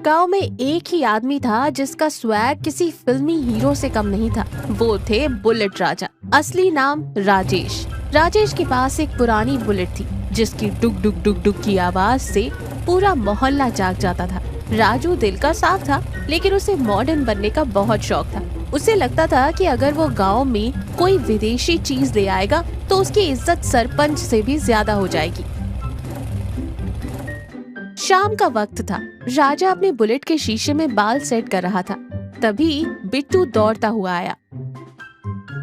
गांव में एक ही आदमी था जिसका स्वैग किसी फिल्मी हीरो से कम नहीं था। वो थे बुलेट राजा, असली नाम राजेश। राजेश के पास एक पुरानी बुलेट थी जिसकी डुक डुक डुक डुक की आवाज से पूरा मोहल्ला जाग जाता था। राजू दिल का साफ था, लेकिन उसे मॉडर्न बनने का बहुत शौक था। उसे लगता था कि अगर वो गांव में कोई विदेशी चीज ले आएगा तो उसकी इज्जत सरपंच से भी ज्यादा हो जाएगी। शाम का वक्त था। राजा अपने बुलेट के शीशे में बाल सेट कर रहा था। तभी बिट्टू दौड़ता हुआ आया।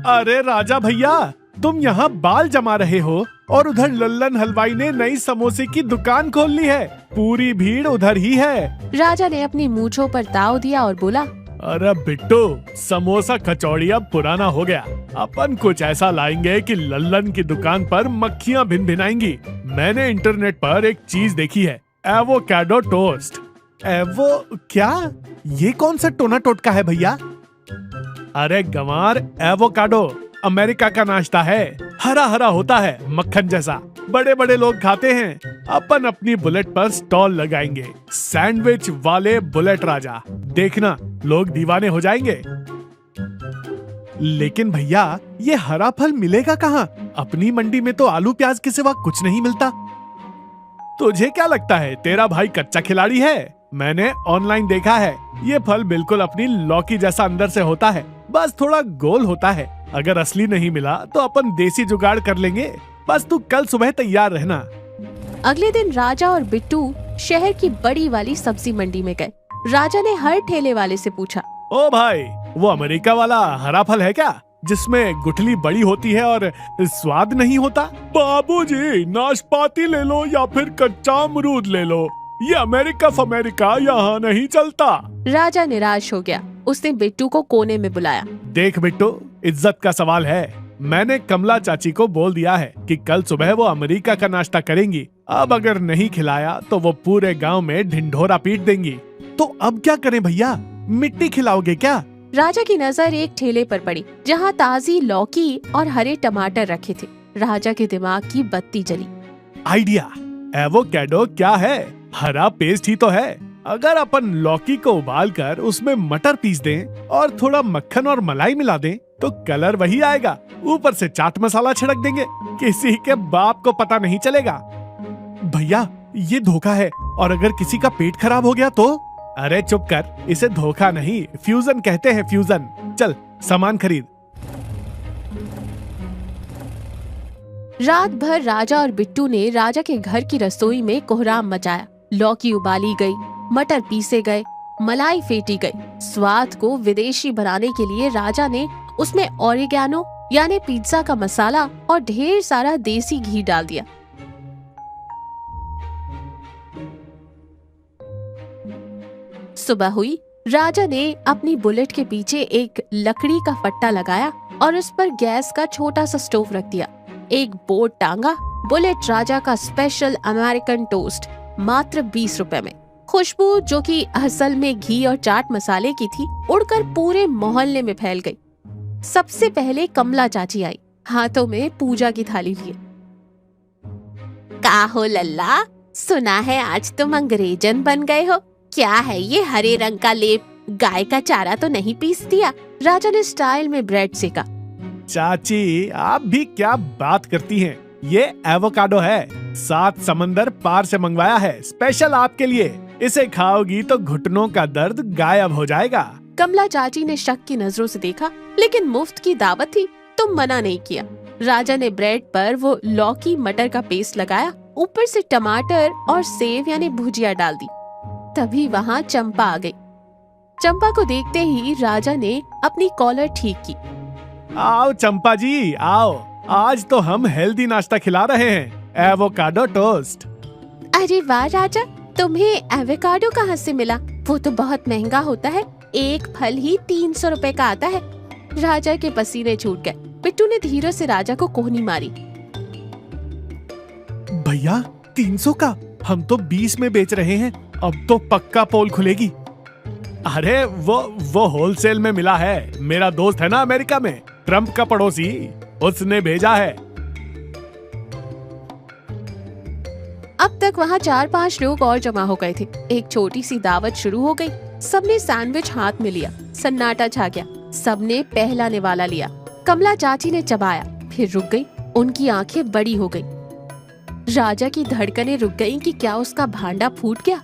अरे राजा भैया, तुम यहाँ बाल जमा रहे हो और उधर लल्लन हलवाई ने नई समोसे की दुकान खोल ली है। पूरी भीड़ उधर ही है। राजा ने अपनी मूंछों पर ताव दिया और बोला, अरे बिट्टू, समोसा कचौड़ी अब पुराना हो गया। अपन कुछ ऐसा लाएंगे कि लल्लन की दुकान पर मक्खियाँ भिन भिनाएंगी। मैंने इंटरनेट पर एक चीज देखी है, एवोकाडो टोस्ट। एवो क्या? ये कौन सा टोना टोटका है भैया? अरे गंवार, एवोकाडो अमेरिका का नाश्ता है। हरा हरा होता है, मक्खन जैसा। बड़े बड़े लोग खाते हैं। अपन अपनी बुलेट पर स्टॉल लगाएंगे, सैंडविच वाले बुलेट राजा। देखना, लोग दीवाने हो जाएंगे। लेकिन भैया, ये हरा फल मिलेगा कहाँ? अपनी मंडी में तो आलू प्याज के सिवा कुछ नहीं मिलता। तुझे क्या लगता है तेरा भाई कच्चा खिलाड़ी है? मैंने ऑनलाइन देखा है। ये फल बिल्कुल अपनी लौकी जैसा अंदर से होता है, बस थोड़ा गोल होता है। अगर असली नहीं मिला तो अपन देसी जुगाड़ कर लेंगे। बस तू कल सुबह तैयार रहना। अगले दिन राजा और बिट्टू शहर की बड़ी वाली सब्जी मंडी में गए। राजा ने हर ठेले वाले से पूछा, ओ भाई, वो अमेरिका वाला हरा फल है क्या, जिसमें गुठली बड़ी होती है और स्वाद नहीं होता? बाबूजी, नाशपाती ले लो या फिर कच्चा अमरूद ले लो। ये अमेरिका यहाँ नहीं चलता। राजा निराश हो गया। उसने बिट्टू को कोने में बुलाया। देख बिट्टू, इज्जत का सवाल है। मैंने कमला चाची को बोल दिया है कि कल सुबह वो अमेरिका का नाश्ता करेंगी। अब अगर नहीं खिलाया तो वो पूरे गांव में ढिंढोरा पीट देंगी। तो अब क्या करें भैया? मिट्टी खिलाओगे क्या? राजा की नजर एक ठेले पर पड़ी जहाँ ताजी लौकी और हरे टमाटर रखे थे। राजा के दिमाग की बत्ती जली। आइडिया! एवोकाडो क्या है? हरा पेस्ट ही तो है। अगर अपन लौकी को उबालकर उसमें मटर पीस दें और थोड़ा मक्खन और मलाई मिला दें तो कलर वही आएगा। ऊपर से चाट मसाला छिड़क देंगे, किसी के बाप को पता नहीं चलेगा। भैया, ये धोखा है। और अगर किसी का पेट खराब हो गया तो? अरे चुप कर, इसे धोखा नहीं, फ्यूजन कहते हैं, फ्यूजन। चल सामान खरीद। रात भर राजा और बिट्टू ने राजा के घर की रसोई में कोहराम मचाया। लौकी उबाली गई, मटर पीसे गए, मलाई फेंटी गई। स्वाद को विदेशी बनाने के लिए राजा ने उसमें ऑरिगेनो यानी पिज्जा का मसाला और ढेर सारा देसी घी डाल दिया। सुबह हुई। राजा ने अपनी बुलेट के पीछे एक लकड़ी का फट्टा लगाया और उस पर गैस का छोटा सा स्टोव रख दिया। एक बोर्ड टांगा, बुलेट राजा का स्पेशल अमेरिकन टोस्ट, मात्र 20 रुपए में। खुशबू, जो कि असल में घी और चाट मसाले की थी, उड़कर पूरे मोहल्ले में फैल गई। सबसे पहले कमला चाची आई, हाथों में पूजा की थाली लिए। का हो लल्ला, सुना है आज तुम अंग्रेजन बन गए हो। क्या है ये हरे रंग का लेप? गाय का चारा तो नहीं पीस दिया? राजा ने स्टाइल में ब्रेड सेका। चाची, आप भी क्या बात करती हैं? ये एवोकाडो है, 7 समंदर पार से मंगवाया है, स्पेशल आपके लिए। इसे खाओगी तो घुटनों का दर्द गायब हो जाएगा। कमला चाची ने शक की नजरों से देखा, लेकिन मुफ्त की दावत थी तो मना नहीं किया। राजा ने ब्रेड पर वो लौकी मटर का पेस्ट लगाया, ऊपर से टमाटर और सेव यानी भुजिया डाल दी। तभी वहाँ चंपा आ गई। चंपा को देखते ही राजा ने अपनी कॉलर ठीक की। आओ चंपा जी, आओ। आज तो हम हेल्दी नाश्ता खिला रहे हैं, एवोकाडो टोस्ट। अरे वाह राजा, तुम्हें एवोकाडो कहाँ से मिला? वो तो बहुत महंगा होता है, एक फल ही 300 रुपए का आता है। राजा के पसीने छूट गए। बिट्टू ने धीरे से राजा को कोहनी मारी। भैया, 300 का? हम तो 20 में बेच रहे हैं। अब तो पक्का पोल खुलेगी। अरे वो होलसेल में मिला है। मेरा दोस्त है ना अमेरिका में, ट्रम्प का पड़ोसी, उसने भेजा है। अब तक वहाँ 4-5 लोग और जमा हो गए थे। एक छोटी सी दावत शुरू हो गई। सबने सैंडविच हाथ में लिया। सन्नाटा छा गया। सबने पहला निवाला लिया। कमला चाची ने चबाया, फिर रुक गई। उनकी आंखें बड़ी हो गई। राजा की धड़कनें रुक गईं कि क्या उसका भांडा फूट गया।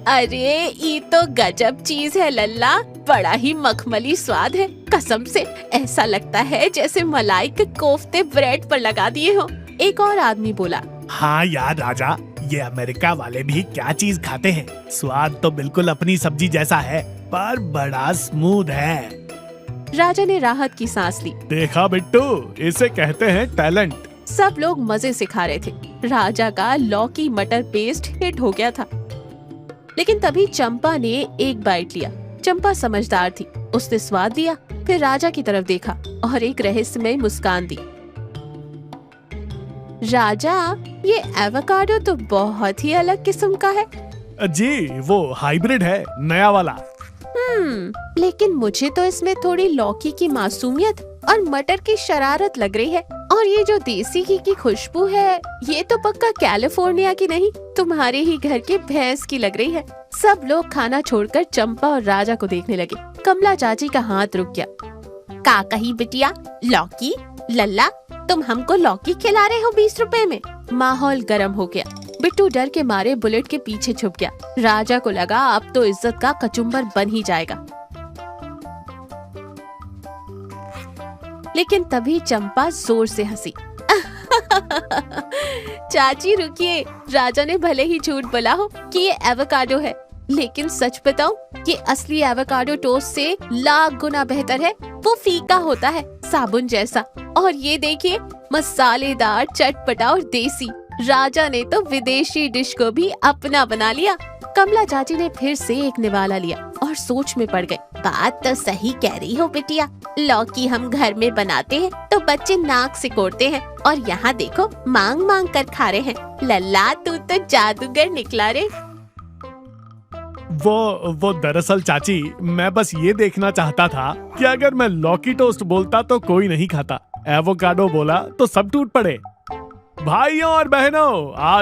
अरे ये तो गजब चीज है लल्ला, बड़ा ही मखमली स्वाद है। कसम से ऐसा लगता है जैसे मलाई के कोफ्ते ब्रेड पर लगा दिए हो। एक और आदमी बोला, हाँ यार राजा, ये अमेरिका वाले भी क्या चीज खाते हैं। स्वाद तो बिल्कुल अपनी सब्जी जैसा है, पर बड़ा स्मूथ है। राजा ने राहत की सांस ली। देखा बिट्टू, इसे कहते हैं टैलेंट। सब लोग मजे से खा रहे थे। राजा का लौकी मटर पेस्ट हिट हो गया था। लेकिन तभी चंपा ने एक बाइट लिया। चंपा समझदार थी। उसने स्वाद लिया, फिर राजा की तरफ देखा और एक रहस्यमय मुस्कान दी। राजा, ये एवोकाडो तो बहुत ही अलग किस्म का है। जी, वो हाइब्रिड है, नया वाला। लेकिन मुझे तो इसमें थोड़ी लौकी की मासूमियत और मटर की शरारत लग रही है। और ये जो देसी घी की खुशबू है, ये तो पक्का कैलिफोर्निया की नहीं, तुम्हारे ही घर के भैंस की लग रही है। सब लोग खाना छोड़कर चंपा और राजा को देखने लगे। कमला चाची का हाथ रुक गया। का कही बिटिया, लौकी? लल्ला, तुम हमको लौकी खिला रहे हो 20 रुपए में? माहौल गर्म हो गया। बिट्टू डर के मारे बुलेट के पीछे छुप गया। राजा को लगा अब तो इज्जत का कचुम्बर बन ही जाएगा। लेकिन तभी चंपा जोर से हंसी। चाची रुकिए, राजा ने भले ही झूठ बोला हो कि ये एवोकाडो है, लेकिन सच बताऊं, ये असली एवोकाडो टोस्ट से लाख गुना बेहतर है। वो फीका होता है, साबुन जैसा। और ये देखिए, मसालेदार, चटपटा और देसी। राजा ने तो विदेशी डिश को भी अपना बना लिया। कमला चाची ने फिर से एक निवाला लिया और सोच में पड़ गए। बात तो सही कह रही हो बिटिया, लौकी हम घर में बनाते हैं तो बच्चे नाक से कोड़ते हैं, और यहाँ देखो मांग मांग कर खा रहे हैं। लल्ला, तू तो जादूगर निकला रे। वो दरअसल चाची, मैं बस ये देखना चाहता था कि अगर मैं लौकी टोस्ट बोलता तो कोई नहीं खाता, एवोकाडो बोला तो सब टूट पड़े। भाइयों और बहनों, आज